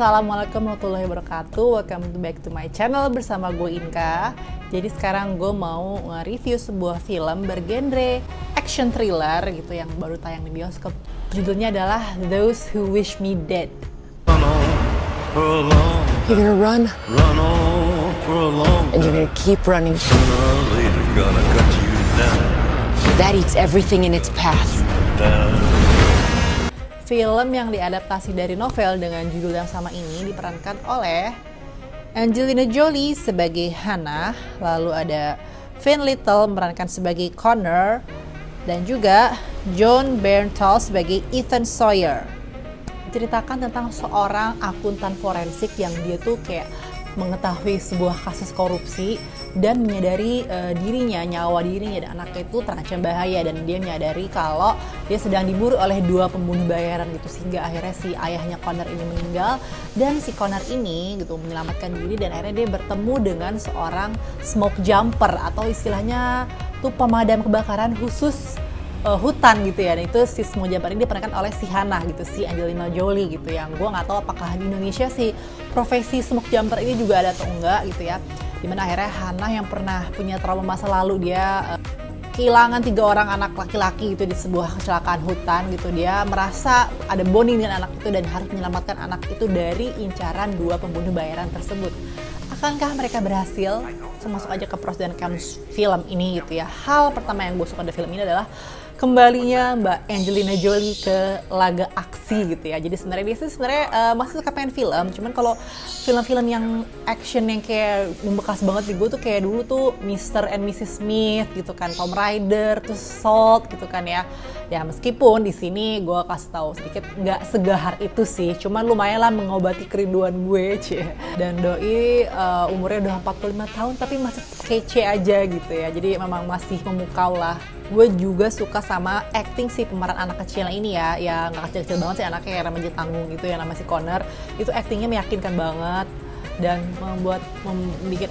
Assalamualaikum warahmatullahi wabarakatuh. Welcome back to my channel bersama gue Inka. Jadi sekarang gue mau nge-review sebuah film bergenre action thriller gitu yang baru tayang di bioskop. Judulnya adalah Those Who Wish Me Dead. You're gonna run, and you're gonna keep running. That eats everything in its path. Film yang diadaptasi dari novel dengan judul yang sama ini diperankan oleh Angelina Jolie sebagai Hannah, lalu ada Finn Little memerankan sebagai Connor, dan juga Jon Bernthal sebagai Ethan Sawyer. Ceritakan tentang seorang akuntan forensik yang dia tuh kayak mengetahui sebuah kasus korupsi dan menyadari nyawa dirinya dan anaknya itu terancam bahaya, dan dia menyadari kalau dia sedang diburu oleh dua pembunuh bayaran gitu, sehingga akhirnya si ayahnya Connor ini meninggal dan si Connor ini gitu menyelamatkan diri, dan akhirnya dia bertemu dengan seorang smoke jumper atau istilahnya tuh pemadam kebakaran khusus hutan gitu ya. Dan itu si smoke jumper ini diperankan oleh si Hannah gitu, si Angelina Jolie gitu, yang gue nggak tahu apakah di Indonesia si profesi smoke jumper ini juga ada atau enggak gitu ya. Dimana akhirnya Hannah yang pernah punya trauma masa lalu, dia kehilangan 3 orang anak laki-laki gitu di sebuah kecelakaan hutan gitu, dia merasa ada bonding dengan anak itu dan harus menyelamatkan anak itu dari incaran dua pembunuh bayaran tersebut. Akankah mereka berhasil? Masuk aja ke pros dan cons film ini gitu ya. Hal pertama yang gue suka dari film ini adalah kembalinya Mbak Angelina Jolie ke laga aksi gitu ya. Jadi sebenarnya dia sih masih suka pengen film, cuman kalau film-film yang action yang kayak membekas banget di gue tuh kayak dulu tuh Mr. and Mrs. Smith gitu kan, Tomb Raider, terus Salt gitu kan ya. Ya meskipun di sini gue kasih tahu sedikit nggak segahar itu sih, cuman lumayan lah mengobati kerinduan gue cie. Dan doi umurnya udah 45 tahun tapi masih kece aja gitu ya. Jadi memang masih memukau lah. Gue juga suka sama acting si pemeran anak kecil ini ya, yang gak kecil-kecil banget sih anaknya, yang namanya Tanggung gitu, yang namanya si Connor. Itu actingnya meyakinkan banget dan membuat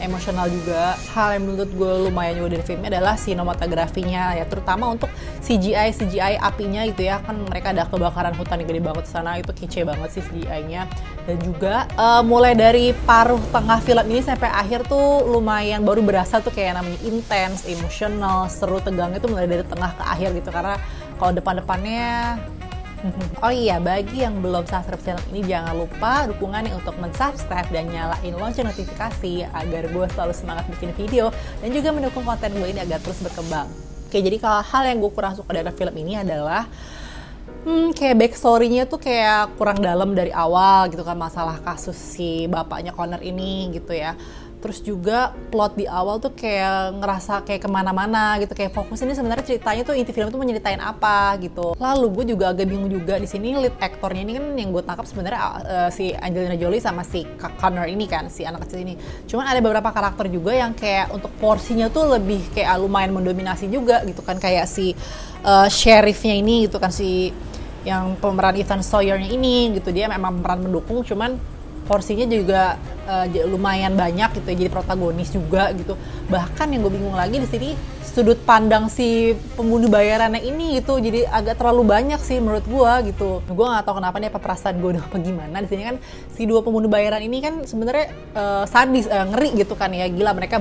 emosional juga. Hal yang menurut gue lumayan juga dari filmnya adalah sinematografinya ya, terutama untuk CGI apinya gitu ya. Kan mereka ada kebakaran hutan yang gede banget di sana, itu kece banget sih CGI-nya. Dan juga mulai dari paruh tengah film ini sampai akhir tuh lumayan baru berasa tuh kayak namanya intens, emosional, seru, tegangnya tuh mulai dari tengah ke akhir gitu. Karena kalau depan-depannya oh iya, bagi yang belum subscribe channel ini jangan lupa dukungannya untuk mensubscribe dan nyalain lonceng notifikasi agar gue selalu semangat bikin video dan juga mendukung konten gue ini agar terus berkembang. Oke, jadi kalau hal yang gue kurang suka dari film ini adalah kayak backstory-nya tuh kayak kurang dalam dari awal gitu kan, masalah kasus si bapaknya Connor ini gitu ya. Terus juga plot di awal tuh kayak ngerasa kayak kemana-mana gitu, kayak fokus ini sebenarnya ceritanya tuh inti film tuh menyeritain apa gitu. Lalu gue juga agak bingung juga di sini lead aktornya ini kan yang gue tangkap sebenarnya si Angelina Jolie sama si Connor ini kan, si anak kecil ini. Cuman ada beberapa karakter juga yang kayak untuk porsinya tuh lebih kayak lumayan mendominasi juga gitu kan, kayak si sheriffnya ini gitu kan, si yang pemeran Ethan Sawyer-nya ini gitu, dia memang peran mendukung cuman porsinya juga lumayan banyak gitu ya, jadi protagonis juga gitu. Bahkan yang gue bingung lagi di sini sudut pandang si pembunuh bayarannya ini gitu, jadi agak terlalu banyak sih menurut gue gitu. Gue nggak tahu kenapa nih, apa perasaan gue udah apa gimana. Di sini kan si dua pembunuh bayaran ini kan sebenarnya sadis, ngeri gitu kan ya, gila mereka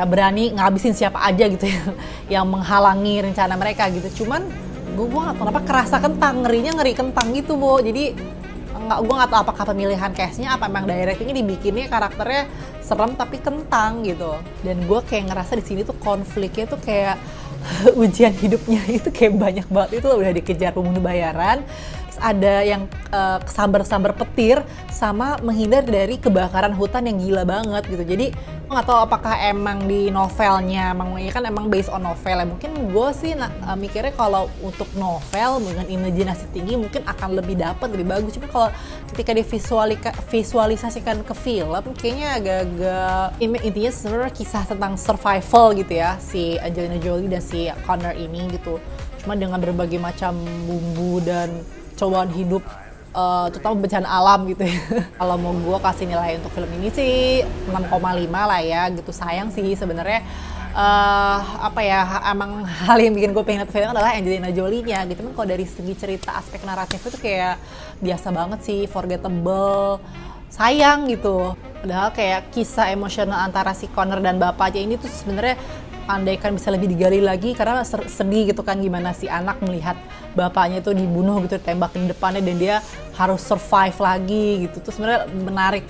berani ngabisin siapa aja gitu ya yang menghalangi rencana mereka gitu. Cuman gue nggak tahu kenapa kerasa kentang, ngeri kentang gitu Bo. Jadi gue nggak tahu apakah pemilihan cast-nya, apa emang directingnya dibikinnya karakternya serem tapi kentang gitu. Dan gue kayak ngerasa di sini tuh konfliknya tuh kayak ujian hidupnya itu kayak banyak banget. Itu udah dikejar pembunuh bayaran, terus ada yang kesambar-sambar petir, sama menghindar dari kebakaran hutan yang gila banget gitu. Jadi gue nggak tahu apakah emang di novelnya, emang based on novel ya. Mungkin gue sih mikirnya kalau untuk novel dengan imajinasi tinggi mungkin akan lebih lebih bagus. Cuma kalau ketika divisualisasikan ke film, kayaknya agak-agak intinya sebenarnya kisah tentang survival gitu ya, si Angelina Jolie dan si Connor ini gitu. Cuma dengan berbagai macam bumbu dan cobaan hidup, terutama bencana alam gitu ya. Kalau mau gue kasih nilai untuk film ini sih 6,5 lah ya gitu. Sayang sih sebenarnya apa ya, emang hal yang bikin gue pengen nonton film adalah Angelina Jolie-nya gitu. Kan kalau dari segi cerita aspek naratif itu kayak biasa banget sih, forgettable, sayang gitu. Padahal kayak kisah emosional antara si Connor dan bapaknya ini tuh sebenarnya andaikan bisa lebih digali lagi, karena sedih gitu kan gimana si anak melihat bapaknya itu dibunuh gitu, ditembak di depannya dan dia harus survive lagi gitu. Tuh sebenarnya menarik.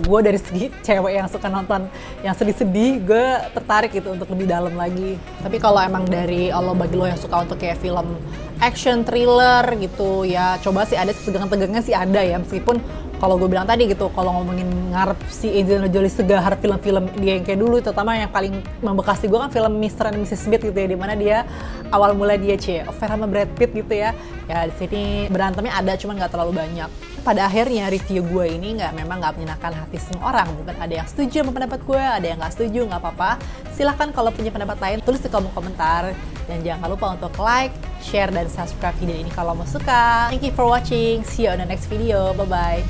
Gue dari segi cewek yang suka nonton yang sedih-sedih, gue tertarik gitu untuk lebih dalam lagi. Tapi kalau emang dari Allah bagi lo yang suka untuk kayak film action thriller gitu ya, coba sih, ada tegang-tegangnya sih ada ya, meskipun kalau gue bilang tadi gitu, kalau ngomongin ngarep si Angelina Jolie segahar film-film dia yang kayak dulu, terutama yang paling membekas di gue kan film Mr. and Mrs. Smith gitu ya, dimana dia awal mula dia affair sama Brad Pitt gitu ya. Ya di sini berantemnya ada, cuman nggak terlalu banyak. Pada akhirnya review gue ini memang nggak menyenangkan hati semua orang. Mungkin ada yang setuju sama pendapat gue, ada yang nggak setuju, nggak apa-apa. Silahkan kalau punya pendapat lain tulis di kolom komentar. Dan jangan lupa untuk like, share, dan subscribe video ini kalau mau suka. Thank you for watching. See you on the next video. Bye-bye.